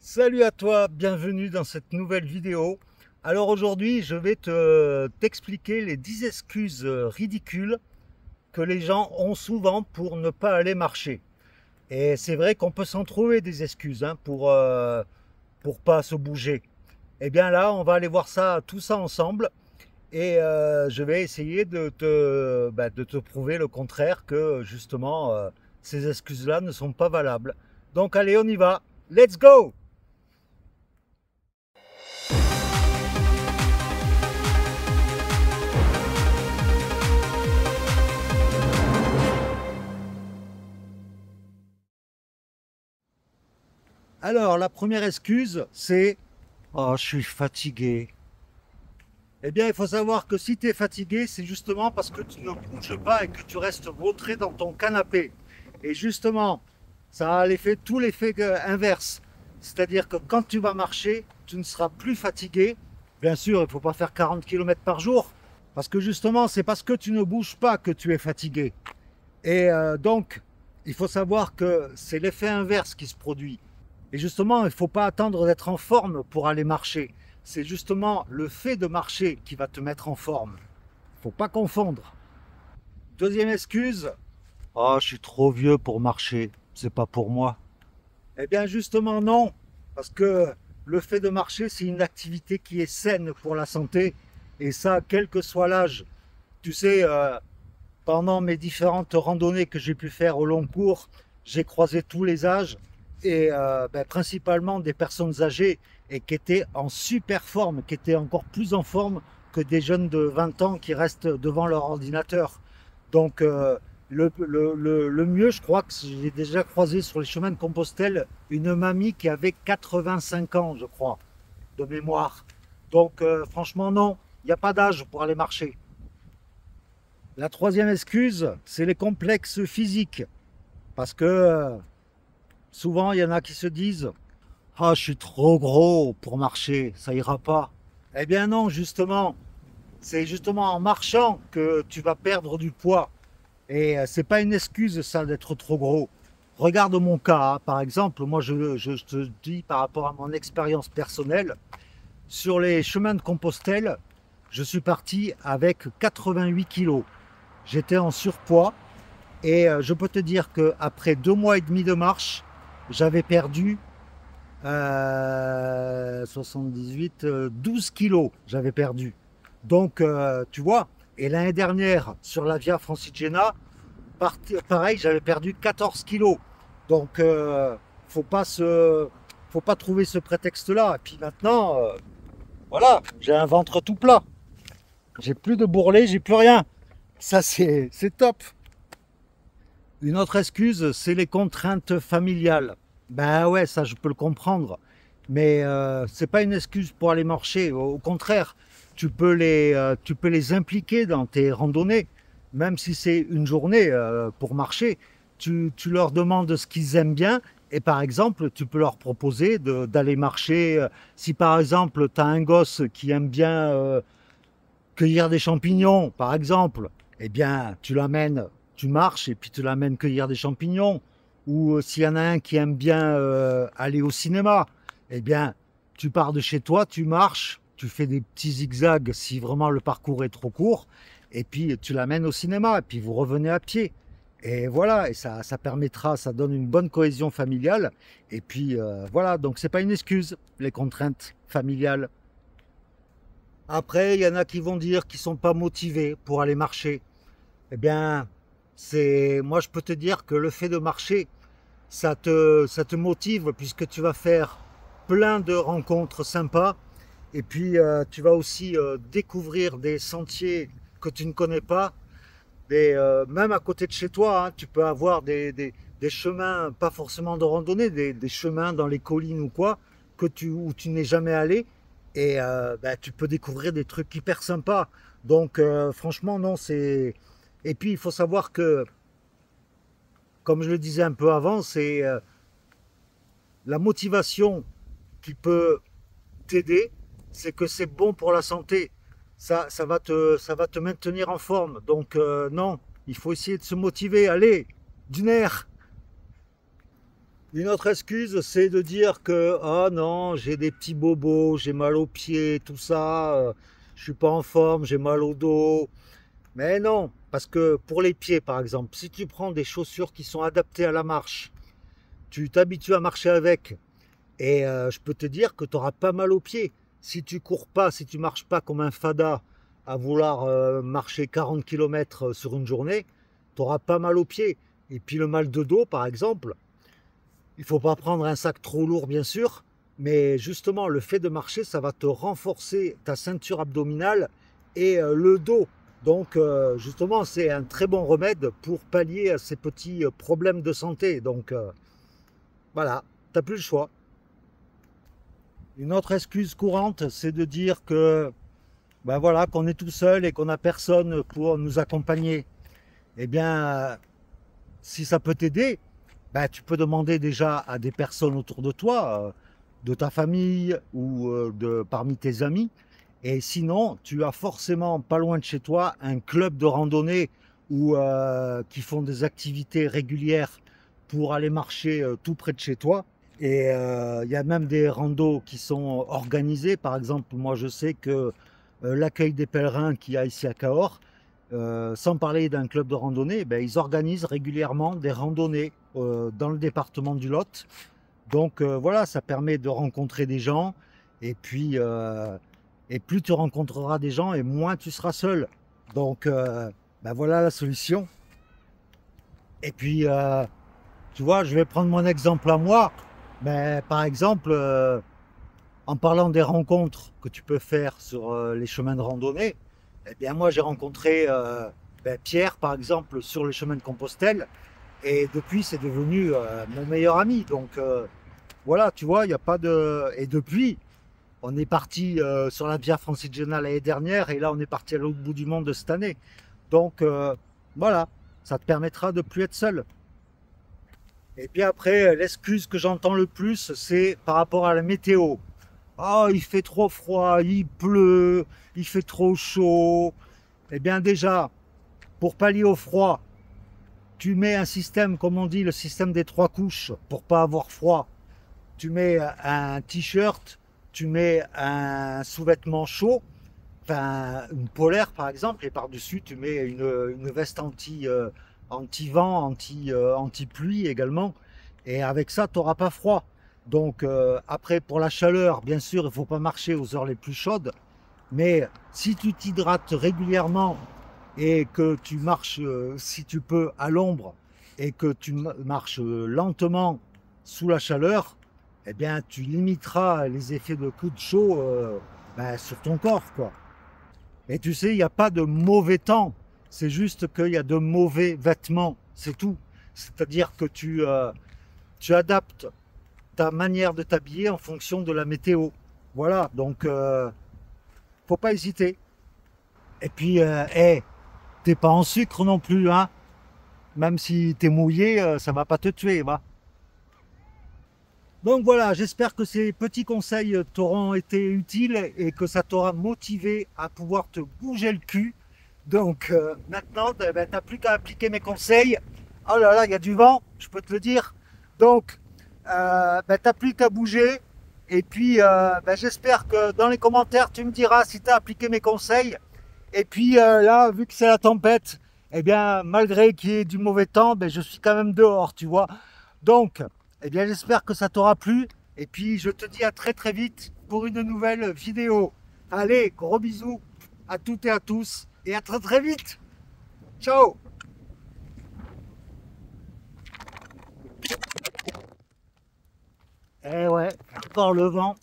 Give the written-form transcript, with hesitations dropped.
Salut à toi, bienvenue dans cette nouvelle vidéo. Alors aujourd'hui, je vais t'expliquer les 10 excuses ridicules que les gens ont souvent pour ne pas aller marcher. Et c'est vrai qu'on peut s'en trouver des excuses pour pas se bouger. Et bien là, on va aller voir tout ça ensemble. Et je vais essayer de te prouver le contraire, que justement, ces excuses-là ne sont pas valables. Donc allez, on y va. Let's go! Alors, la première excuse, c'est oh, je suis fatigué. Eh bien, il faut savoir que si tu es fatigué, c'est justement parce que tu ne bouges pas et que tu restes vautré dans ton canapé. Et justement, ça a tout l'effet inverse. C'est-à-dire que quand tu vas marcher, tu ne seras plus fatigué. Bien sûr, il ne faut pas faire 40 km par jour, parce que justement, c'est parce que tu ne bouges pas que tu es fatigué. Et donc, il faut savoir que c'est l'effet inverse qui se produit. Et justement, il ne faut pas attendre d'être en forme pour aller marcher. C'est justement le fait de marcher qui va te mettre en forme. Il ne faut pas confondre. Deuxième excuse, oh, je suis trop vieux pour marcher, c'est pas pour moi. Eh bien justement non, parce que le fait de marcher, c'est une activité qui est saine pour la santé. Et ça, quel que soit l'âge. Tu sais, pendant mes différentes randonnées que j'ai pu faire au long cours, j'ai croisé tous les âges et principalement des personnes âgées et qui étaient en super forme, qui étaient encore plus en forme que des jeunes de 20 ans qui restent devant leur ordinateur. Donc le mieux, je crois que j'ai déjà croisé sur les chemins de Compostelle une mamie qui avait 85 ans, je crois, de mémoire. Donc franchement non, il n'y a pas d'âge pour aller marcher. La troisième excuse, c'est les complexes physiques. Parce que souvent, il y en a qui se disent ah, je suis trop gros pour marcher, ça ira pas. Eh bien non, justement, c'est justement en marchant que tu vas perdre du poids. Et c'est pas une excuse, ça, d'être trop gros. Regarde mon cas, hein. Par exemple, moi, je te dis par rapport à mon expérience personnelle, sur les chemins de Compostelle, je suis parti avec 88 kilos. J'étais en surpoids et je peux te dire qu'après 2 mois et demi de marche, j'avais perdu 78, 12 kilos, j'avais perdu. Donc, tu vois, et l'année dernière, sur la Via Francigena, pareil, j'avais perdu 14 kilos. Donc, faut pas trouver ce prétexte-là. Et puis maintenant, voilà, j'ai un ventre tout plat. J'ai plus de bourrelet, j'ai plus rien. Ça, c'est top. Une autre excuse, c'est les contraintes familiales. Ben ouais, ça, je peux le comprendre. Mais c'est pas une excuse pour aller marcher. Au contraire, tu peux les impliquer dans tes randonnées. Même si c'est une journée pour marcher, tu leur demandes ce qu'ils aiment bien. Et par exemple, tu peux leur proposer d'aller marcher. Si par exemple, tu as un gosse qui aime bien cueillir des champignons, par exemple, eh bien, tu l'amènes, tu marches et puis tu l'amènes cueillir des champignons. Ou s'il y en a un qui aime bien aller au cinéma, eh bien, tu pars de chez toi, tu marches, tu fais des petits zigzags si vraiment le parcours est trop court, et puis tu l'amènes au cinéma, et puis vous revenez à pied. Et voilà, et ça permettra, ça donne une bonne cohésion familiale. Et puis voilà, donc c'est pas une excuse, les contraintes familiales. Après, il y en a qui vont dire qu'ils sont pas motivés pour aller marcher. Eh bien, moi je peux te dire que le fait de marcher, ça te motive puisque tu vas faire plein de rencontres sympas et puis tu vas aussi découvrir des sentiers que tu ne connais pas. Même à côté de chez toi, hein, tu peux avoir des chemins, pas forcément de randonnée, des chemins dans les collines ou quoi, où tu n'es jamais allé et tu peux découvrir des trucs hyper sympas. Donc franchement, non, c'est... Et puis il faut savoir que, comme je le disais un peu avant, c'est la motivation qui peut t'aider, c'est que c'est bon pour la santé. Ça va te maintenir en forme. Donc non, il faut essayer de se motiver. Allez, du nerf. Une autre excuse, c'est de dire que ah non, j'ai des petits bobos, j'ai mal aux pieds, tout ça, je suis pas en forme, j'ai mal au dos. Mais non, parce que pour les pieds, par exemple, si tu prends des chaussures qui sont adaptées à la marche, tu t'habitues à marcher avec, et je peux te dire que tu auras pas mal aux pieds. Si tu cours pas, si tu marches pas comme un fada à vouloir marcher 40 km sur une journée, tu auras pas mal aux pieds. Et puis le mal de dos, par exemple, il faut pas prendre un sac trop lourd, bien sûr, mais justement, le fait de marcher, ça va te renforcer ta ceinture abdominale et le dos. Donc, justement, c'est un très bon remède pour pallier à ces petits problèmes de santé. Donc, voilà, t'as plus le choix. Une autre excuse courante, c'est de dire que, ben voilà, qu'on est tout seul et qu'on n'a personne pour nous accompagner. Eh bien, si ça peut t'aider, ben, tu peux demander déjà à des personnes autour de toi, de ta famille ou parmi tes amis. Et sinon, tu as forcément pas loin de chez toi un club de randonnée ou qui font des activités régulières pour aller marcher tout près de chez toi. Et il y a même des randos qui sont organisés. Par exemple, moi je sais que l'accueil des pèlerins qu'il y a ici à Cahors, sans parler d'un club de randonnée, ben, ils organisent régulièrement des randonnées dans le département du Lot. Donc voilà, ça permet de rencontrer des gens et puis et plus tu rencontreras des gens et moins tu seras seul. Donc ben voilà la solution. Et puis tu vois, je vais prendre mon exemple à moi. Mais par exemple, en parlant des rencontres que tu peux faire sur les chemins de randonnée, eh bien moi j'ai rencontré ben, Pierre par exemple sur le chemin de Compostelle et depuis c'est devenu mon meilleur ami. Donc voilà, tu vois, il n'y a pas de... Et depuis, on est parti sur la Via Francigena l'année dernière et là on est parti à l'autre bout du monde cette année. Donc voilà, ça te permettra de plus être seul. Et puis après, l'excuse que j'entends le plus, c'est par rapport à la météo. Ah, il fait trop froid, il pleut, il fait trop chaud. Eh bien déjà, pour pallier au froid, tu mets un système, comme on dit, le système des 3 couches, pour pas avoir froid. Tu mets un t-shirt, tu mets un sous-vêtement chaud, enfin une polaire par exemple, et par-dessus tu mets une veste anti-vent, anti-pluie également. Et avec ça, tu n'auras pas froid. Donc après, pour la chaleur, bien sûr, il ne faut pas marcher aux heures les plus chaudes. Mais si tu t'hydrates régulièrement et que tu marches, si tu peux, à l'ombre et que tu marches lentement sous la chaleur, eh bien, tu limiteras les effets de coups de chaud ben, sur ton corps, quoi. Et tu sais, il n'y a pas de mauvais temps. C'est juste qu'il y a de mauvais vêtements. C'est tout. C'est-à-dire que tu adaptes ta manière de t'habiller en fonction de la météo. Voilà, donc faut pas hésiter. Et puis, hey, t'es pas en sucre non plus, hein. Même si t'es mouillé, ça va pas te tuer, va. Donc voilà, j'espère que ces petits conseils t'auront été utiles et que ça t'aura motivé à pouvoir te bouger le cul. Donc maintenant, eh ben, t'as plus qu'à appliquer mes conseils. Oh là là, il y a du vent, je peux te le dire. Donc, ben, t'as plus qu'à bouger. Et puis, ben, j'espère que dans les commentaires, tu me diras si tu as appliqué mes conseils. Et puis là, vu que c'est la tempête, eh bien, malgré qu'il y ait du mauvais temps, ben, je suis quand même dehors, tu vois. Donc, eh bien, j'espère que ça t'aura plu. Et puis, je te dis à très très vite pour une nouvelle vidéo. Allez, gros bisous à toutes et à tous. Et à très très vite. Ciao. Eh ouais, encore le vent.